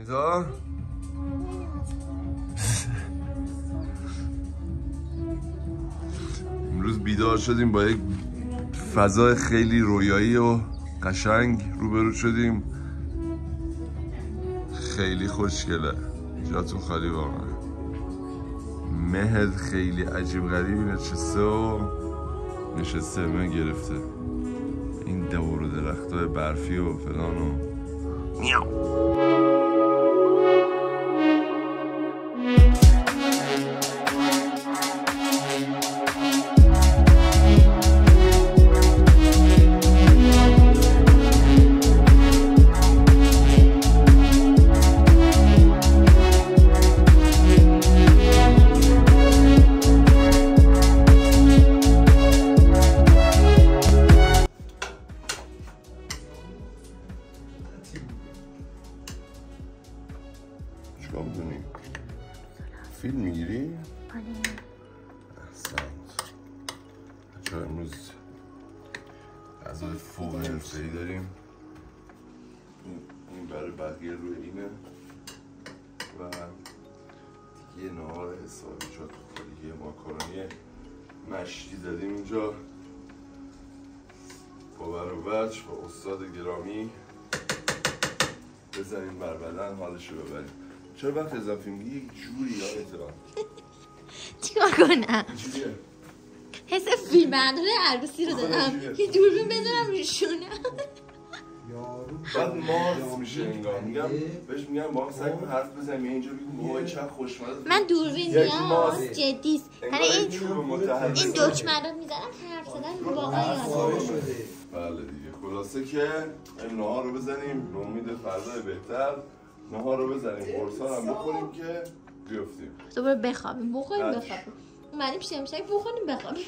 آمیتا امروز بیدار شدیم با یک فضای خیلی رویایی و قشنگ روبرو شدیم. خیلی خوشگله، جاتون خالی واقعا. مهد خیلی عجیب غریبی نشسته من گرفته این دور و درختای برفی و فلان و میاو. فیلم میگیری؟ آره. احسنت. بچه امروز غذای فوق حرفه‌ای داریم. این برای بقیه روی اینه و دیگه نهار حسابی چاقو یه ماکارونی مشتی دادیم اینجا با بچه با استاد گرامی بزنیم بر بدن حالشو ببریم. چرا وقت اضافی میگی یک جوری یا احترام؟ چیکار کنم؟ جوریه؟ حس فیلم برداره عروسی رو دارم یه دوربین بذارم روشونم بعد مارس میشه انگار. میگم بهش میگم با هم سعی کن حرف بزنیم اینجا بگو وای چقدر خوشمزه. من دوربین میام جدیست. این دکمه رو میذارم حرف زدن واقعا یادم شده. بله دیگه خلاصه که این نهار رو بزنیم به امید فردای بهتر. نهار رو بزنیم قرصا هم بخوریم که بیفتیم دوباره بخوابیم بخوریم بخوابیم اومدیم شمشک بخوریم بخوابیم.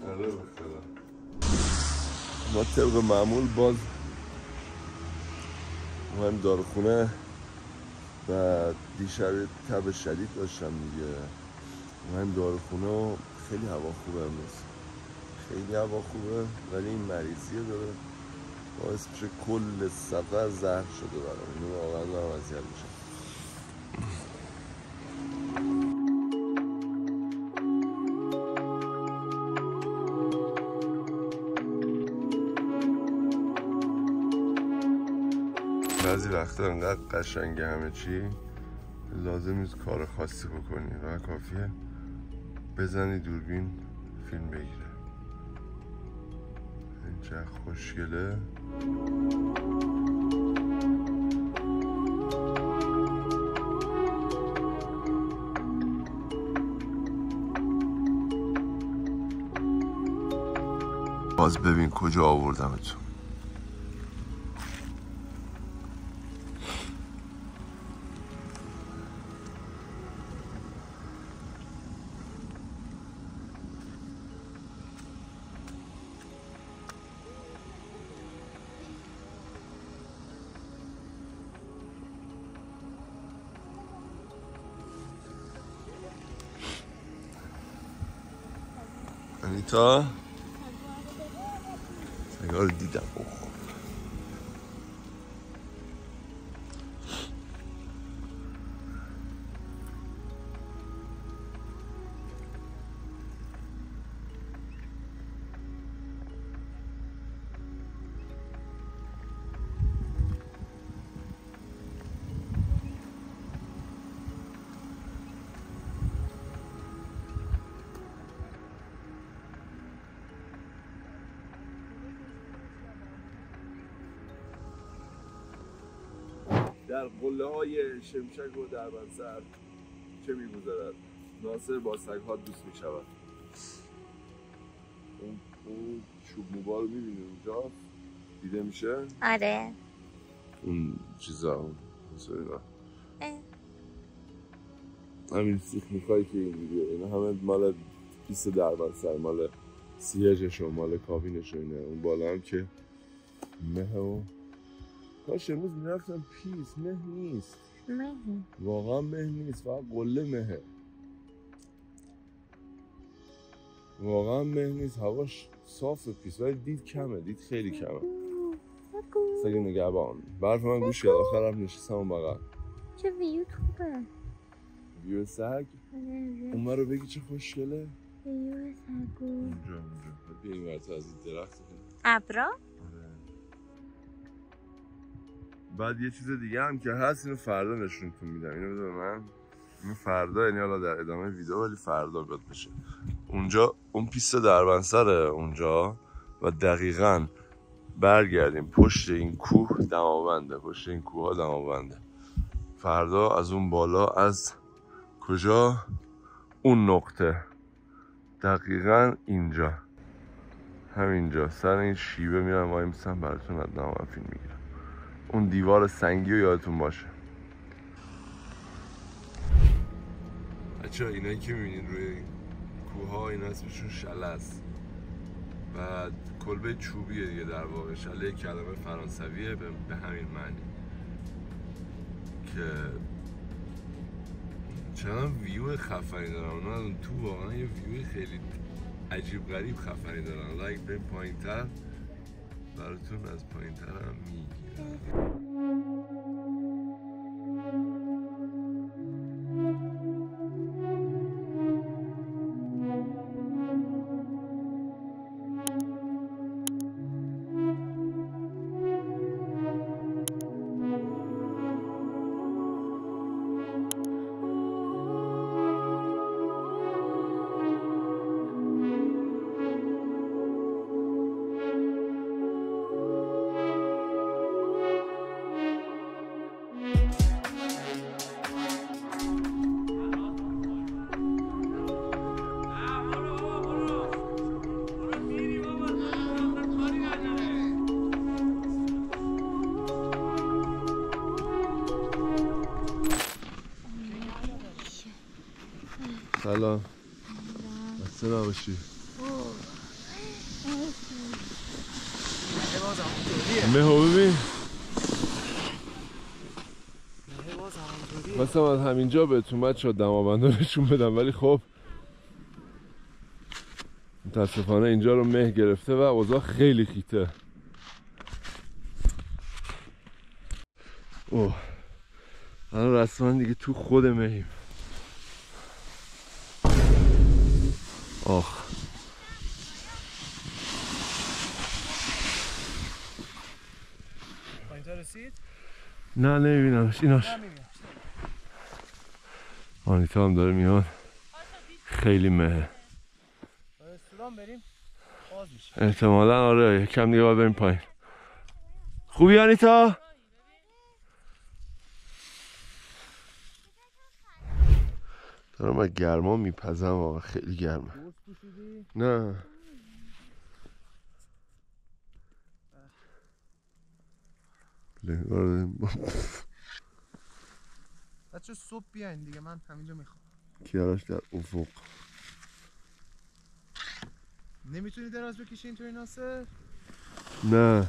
آره بخدا ما طبق معمول باز اومدیم داروخونه و دیشب تب شدید داشتم دیگه. اومدیم داروخونه و خیلی هوا خوبه امروز، خیلی هوا خوبه ولی این مریضیه داره باعث میشه کل سفر زهر شده برام. اینو واقعا دارم اذیت میشم. بعضی وقتا انقدر قشنگه همه چی لازم نیست کار خاصی بکنی و کافیه بزنی دوربین فیلم بگیره. این چه خوشگله. باز ببین کجا آوردمتون. انیتا سگار دیدم. در قله های شمشک و دربندسر چه می‌گذرد؟ ناصر با سگ‌ها دوست می‌شود. اون چوب موبا رو می‌بینی اونجا دیده میشه؟ آره اون چیزا همین سیخمیکایی که این دیگه اینا همه مال پیست دربندسر، مال سیهجش و مال کابینش و اینه. اون بالا هم که مه و کاش امروز میرفتم پیس. مه نیست، واقعا مه نیست، فقط قله مهه. واقعا مه نیست، هواش صافه پیس ولی دید کمه، دید خیلی کمه. سگ نگهبان. برف من گوش کرد آخرم نشستم اون بغل. چه ویو خوبه. ویو سگ؟ اون رو بگی چه خوشگله؟ ویو سگو اونجا بیا این ورطه از این درخت ابرا؟ بعد یه چیز دیگه هم که هست اینو فردا نشونتون میدم. اینو بده به من. اینو فردا، یعنی حالا در ادامه ویدیو، ولی فردا بیاد بشه. اونجا اون پیست دربنسره اونجا و دقیقاً برگردیم پشت این کوه دماونده. پشت این کوه ها دماونده. فردا از اون بالا، از کجا؟ اون نقطه دقیقاً اینجا، همینجا سر این شیبه میرم وای میسم براتون از دماوند فیلم میگیرم. اون دیوار سنگی رو یادتون باشه. بچه ها اینایی که میبینین روی کوه ها این اسمشون شله است و کلبه چوبیه دیگه. در واقع شله کلمه فرانسویه به همین معنی که چند ویو خفنی دارن. اونا اون تو واقعا یه ویو خیلی عجیب غریب خفنی دارن. حالا بریم پایین تر براتون از پایین تر هم میگیرم. سلام. بسته نباشی. مهو ببین. مثلا از همینجا بهتون بچه ها دماونده نشون بدم، ولی خب متاسفانه اینجا رو مه گرفته و اوضاع خیلی خیته. اوه الان رسما دیگه تو خود مهیم. آخ پایین‌تر رسید؟ نه نمیبینمش. ایناش آنیتا هم داره میاد. خیلی مهه. رستوران بریم باز میشه احتمالا. آره یکم دیگه باید بریم پایین. خوبی آنیتا؟ دارم از گرما میپزم واقعا. خیلی گرمه. نه بچه صبح بیاین دیگه، من همینجا میخوام. کیاراش در افق. نمیتونی دراز بکشی اینطوری ناصر؟ نه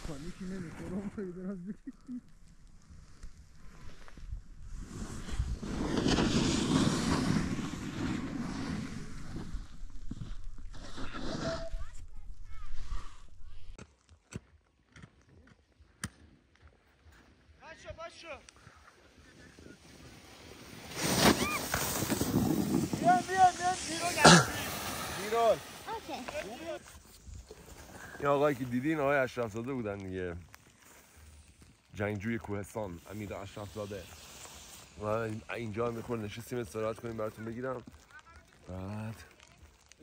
پانیکی نمیخوره اونطوری دراز بکشی. باشو بیرون. این آقایی که دیدین آقای اشرف زاده بودن دیگه. جنگجوی کوهستان امیر اشرف زاده. و اینجا میخور نشستیم استراحت کنیم براتون بگیرم. بعد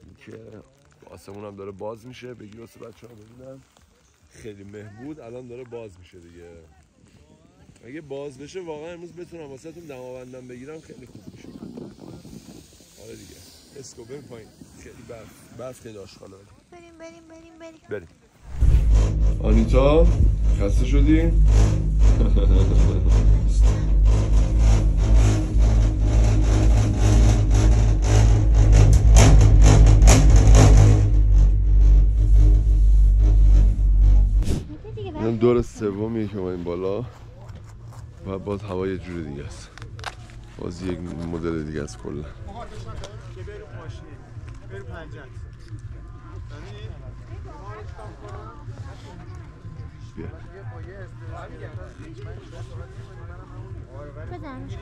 اینکه آسمون هم داره باز میشه. بگیر واسه بچه ها ببینم. خیلی مه بود الان داره باز میشه دیگه. اگه باز بشه واقعا امروز بتونم واسه تون دماوندم بگیرم خیلی خوب میشه. آره دیگه اسکو بریم پایین. خیلی برف خیلی آشغاله. بریم. آنیتا خسته شدی؟ این دور سومیه که اومدیم بالا و باز هوا یه جور دیگه است. باز یک مدل دیگه است کلا. بیا بزنش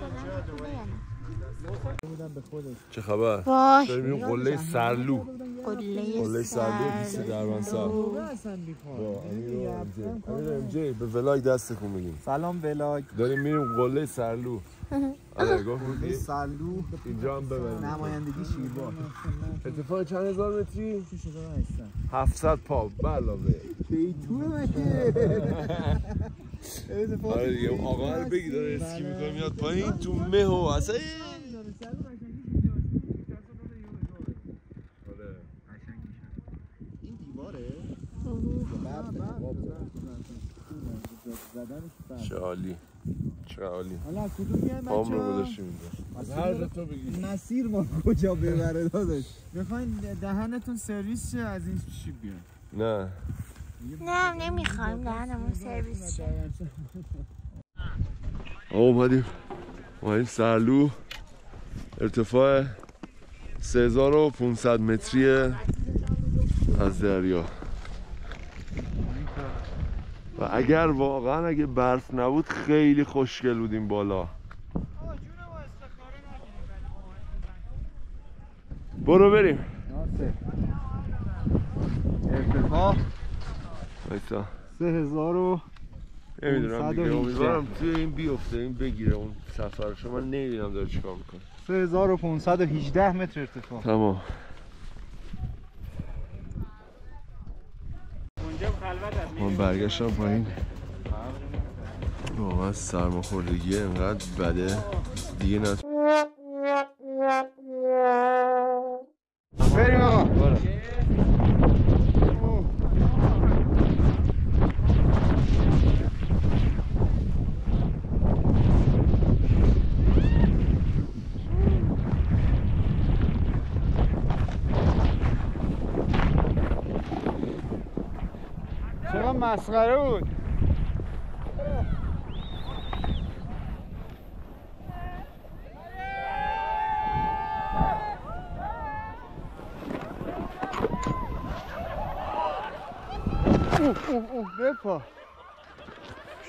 کنم چه خبر؟ وای داریم میریم قله سرلو قله سرلو پیست دربنسر با امیر امجی به ولاگ دستتون میگیم سلام ولاگ. داریم میریم قله سرلو. آره گفت قله سرلو اینجا هم ببریم نمایندگی شیربار. ارتفاع چند هزار متری؟ 700 پا علاوه بیتونه مگه. آره دیگه آقا رو بگی داره اسکی میکنه میاد پایین تو مه و اصلا این دیواره چه عالی چه عالی حالا از کدوم میایم بچه‌ها؟ پام رو گذاشتیم اینجا از هر جا تو بگی مسیر ما کجا ببره داداش؟ میخواین دهنتون سرویس شه از این چی بیان؟ نه نه نمیخوایم دهنمون سرویس شه. اومدیم سرلو ارتفاع 3500 متری از دریا و اگر واقعا اگه برف نبود خیلی خوشگل بودیم بالا. برو بریم. ارتفاع وایسا 3000 نمیدونم دیگه امیدوارم توی این بیفته این بگیره اون سفرشو من نمیدونم داره چیکار میکنه. 3518 متر ارتفاع. تمام. من برگشتم پایین واقعا سرماخوردگی انقدر بده دیگه نه. بریم آقا. چرا مسخره بود. بپا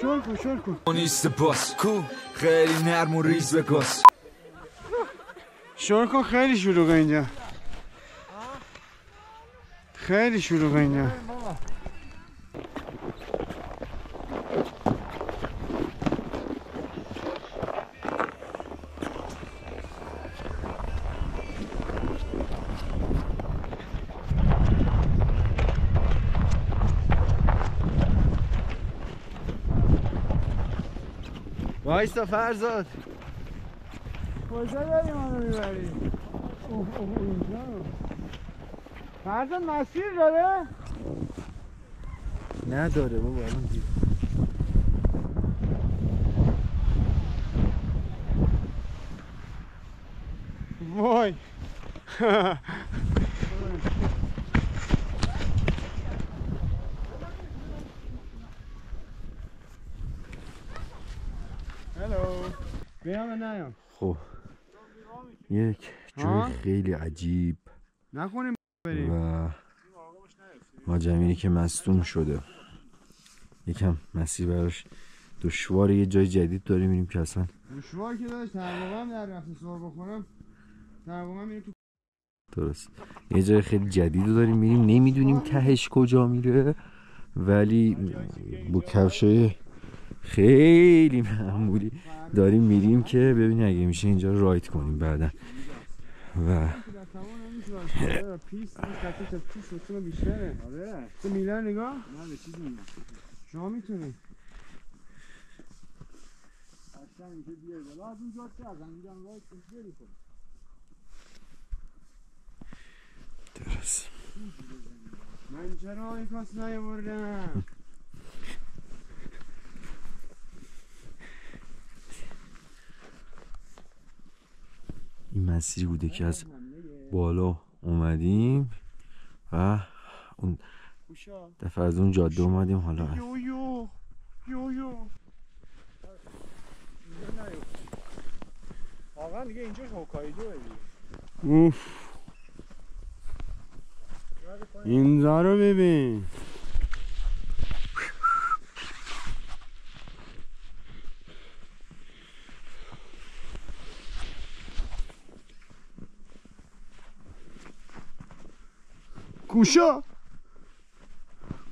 شل کن نیست باس کو خیلی نرم و ریز بکس شل کن. خیلی شلوغه اینجا. خیلی شلوغه اینجا. وایسا فرزاد کجا داری منو میبری؟ اینجا فرزاد مسیر داره؟ نداره بابا الان دید. وای هلو بیام نیام. خب یک جای خیلی عجیب نخونیم بریم و ماجرا که مصدوم شده یکم مسیر براش دشواره. یه جای جدید داریم میریم که اصلا دشوار که داشت تقریبا در رفت سوار بخورم تقریبا میریم تو. درست یه جای خیلی جدید داریم میریم نمیدونیم تهش کجا میره ولی با کفشای خیلی معمولی داریم میریم که ببینیم اگه میشه اینجا رو رایت کنیم بعدا و پیست بیشتره. آره تو میلر نگاه نه به چیزی میگم شما میتونی اصلا اینجا بیار بالا از اونجا چه از اینجا رایت کنی درست. من چرا این کاس نیاوردم؟ این مسیری بوده که از بالا اومدیم و اون دفعه از اون جاده اومدیم حالا یو آقا دیگه اینجا هوکایدو اوف اینجا رو ببین.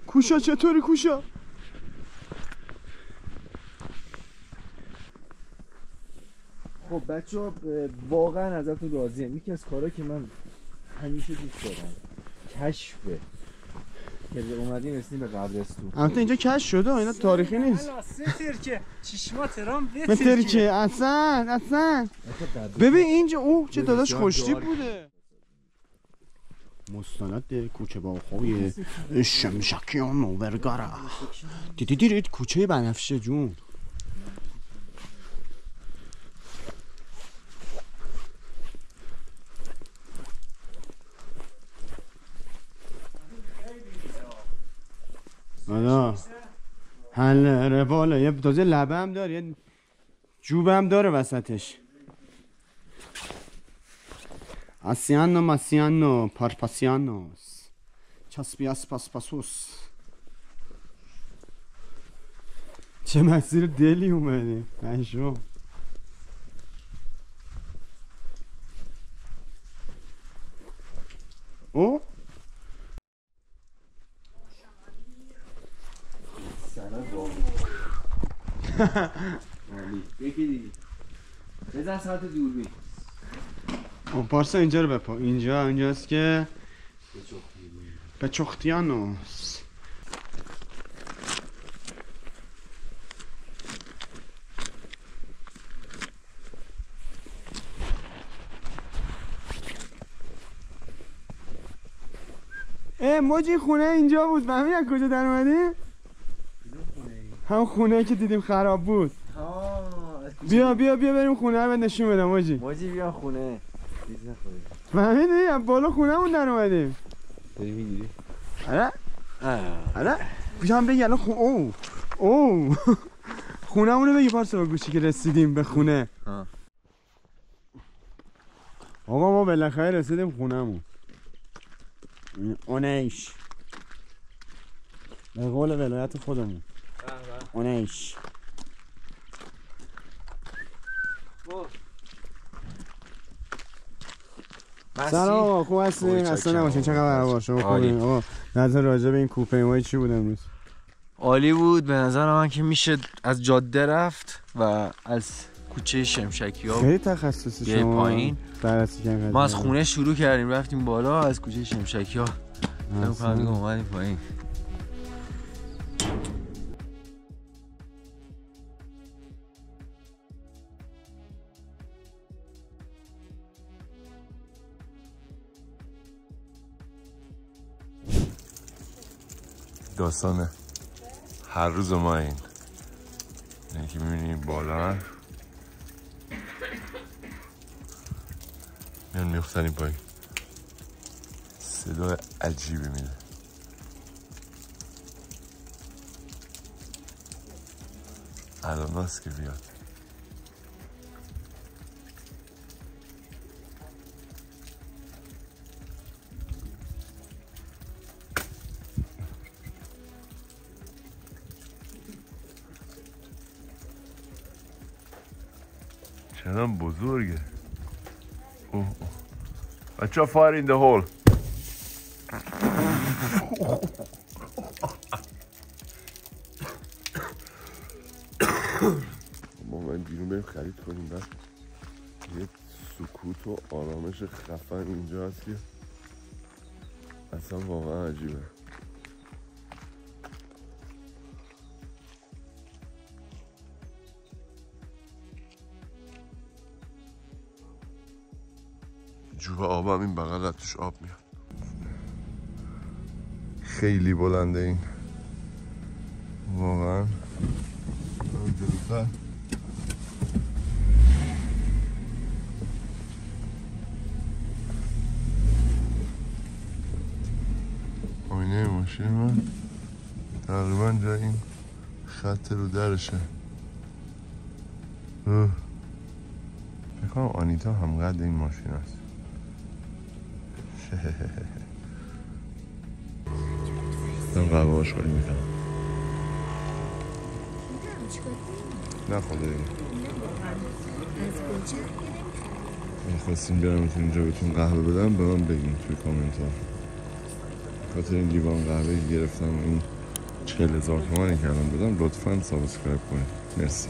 کوشا چطوری کوشا؟ خب بچه‌ها واقعا ازتون راضیم. یکی از کارهایی که من همیشه دوست دارم کشفه که اومدیم رسیدیم به قبرستون. البته اینجا کشف شده اینا تاریخی نیست. سه ترکه چشمات رام به ترکه اصلا ببین اینجا اوه چه داداش خوشتیپ بوده. مستند کوچه باغ‌های شمشکیان نوبرگاره. دیدید کوچه بنفشه جون. آلا حل رواله یه تازه لبه هم داره یه جوبه هم داره وسطش. آسیانو ماسیانو پارپاسیانوس چاسپیاس پاسپاسوس. چه مسیر دلی اومده نشو. او یکی دیگه بزن ساعت دوربین. پارسا اینجا رو بپا. اینجاست که پچختیانوس. موجی خونه اینجا بود. فهمی از کجا در اومدیم؟ هم خونه که دیدیم خراب بود. بیا بریم خونه رو نشون بدم موجی. بیا خونه. فهمیدی؟ از بالا خونه مون در اومدیم. داری میگیری؟ آره گوشم بگی الان اوه خونه مونو بگی پارسا با گوشی که رسیدیم به خونه. آقا ما بالاخره رسیدیم خونه مون. اونیش به قول ولایت خودمون اونیش. سلام آقا خوب هستین؟ اصلا نباشین چه خبر آقا شما خوبین؟ آقا نظر راجع به این کوپه ما چی بود امروز؟ عالی بود به نظر من که میشه از جاده رفت و از کوچه شمشکی ها خیلی تخصصی شما پایین بررسی کردین. ما از خونه شروع کردیم رفتیم بالا از کوچه شمشکی ها اومدیم پایین. داستانه هر روز ما این یعنی که میبینیم بالا میان میفتن این پایین صدا عجیبی میده. الان هست که بیاد چنان بزرگه. بچه ها fire in the hole. ما باید بیرون بریم خرید کنیم. بعد یه سکوت و آرامش خفن اینجا هست که اصلا واقعا عجیبه. جوه آب هم این بغل توش آب میاد. خیلی بلنده این واقعا. جلوتر آینه ماشین من تقریبا جا این خط رو درشه. فکر کنم آنیتا هم قد این ماشین است. دارم قهوه آشغالی میکنم. نه خدا دیگه میخواستیم بیارم اینجا بهتون قهوه بدم به من بگیم توی کامنت ها. خاطر این لیوان قهوه گرفتم و این 40,000 تومانی که الان دادم لطفاً سابسکرایب کنید. مرسی.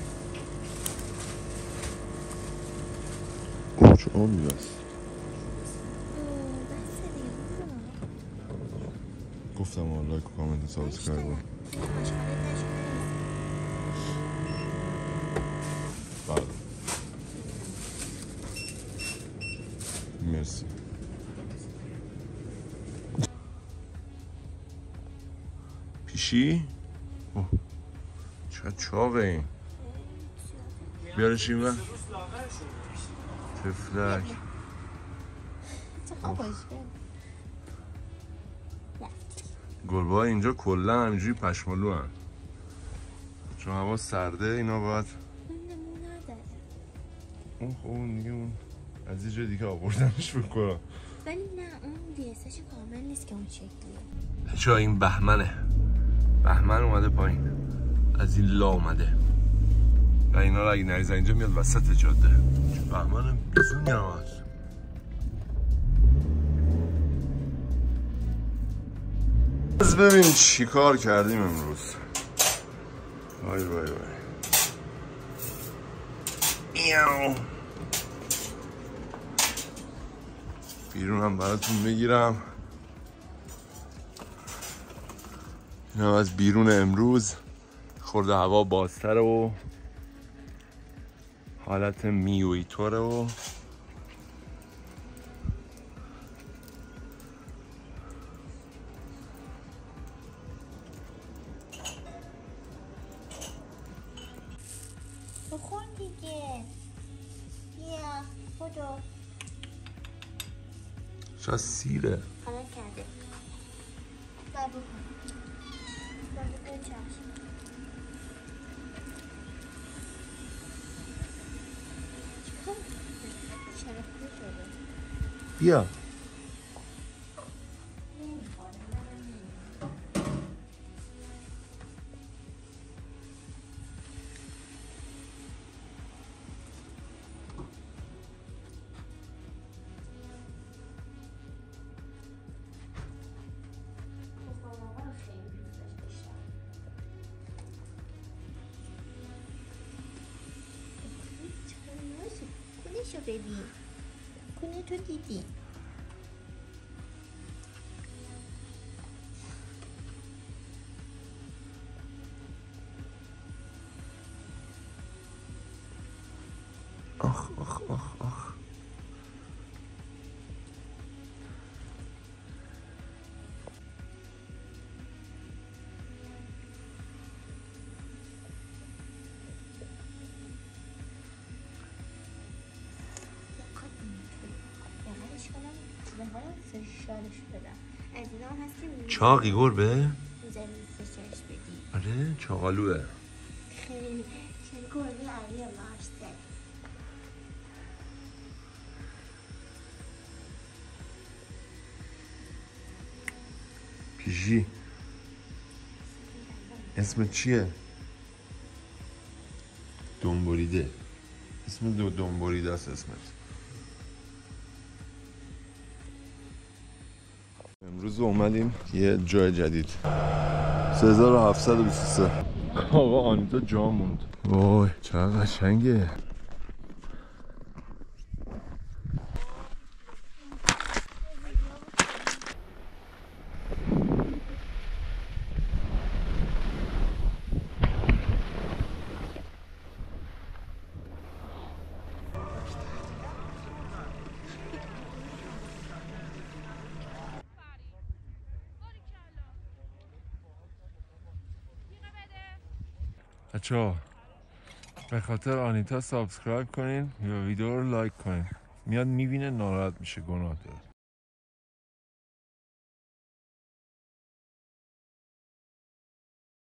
اوه چه آبی بست. گفتم لایک و کامنت و سابسکرایب کنید. بله مرسی. پیشی؟ اوه چقدر چاقه این. بیارش این من تفلک. گلبه اینجا کلا همینجوری پشمالو هن. چون هوا سرده اینا باید اون خب اون دیگه اون از یه جای دیگه آوردنش بکنم. ولی نه اون دیسش کامل نیست که اون شکلیه. چرا این بهمنه. بهمن اومده پایین از این لا اومده و اینا رو اگه نریزن اینجا میاد وسط جاده. بهمن بیزون میامد. از ببین چی کار کردیم امروز. وای وای وای میاو. بیرون هم براتون میگیرم. این هم از بیرون امروز. خورده هوا بازتره و حالت میوی طوره و بخور دیگه. بیا بودو. شاید سیره. حالا کرده بابا بابا چشم. بیا کنشو ببین. کنه تو دیدی. آخ آخ آخ آخ. چاقی گربه؟ آره چاقالوه. خیلی گربه علی مارسته. پیشی اسم چیه؟ دنبوریده. اسم دنبوریده است اسمت. امروز اومدیم یه جای جدید. 3723. آقا آنیتا جا موند. وای چقدر قشنگه. بچه‌ها به خاطر آنیتا سابسکرایب کنین یا ویدیو رو لایک کنین. میاد میبینه ناراحت میشه. گناه داره.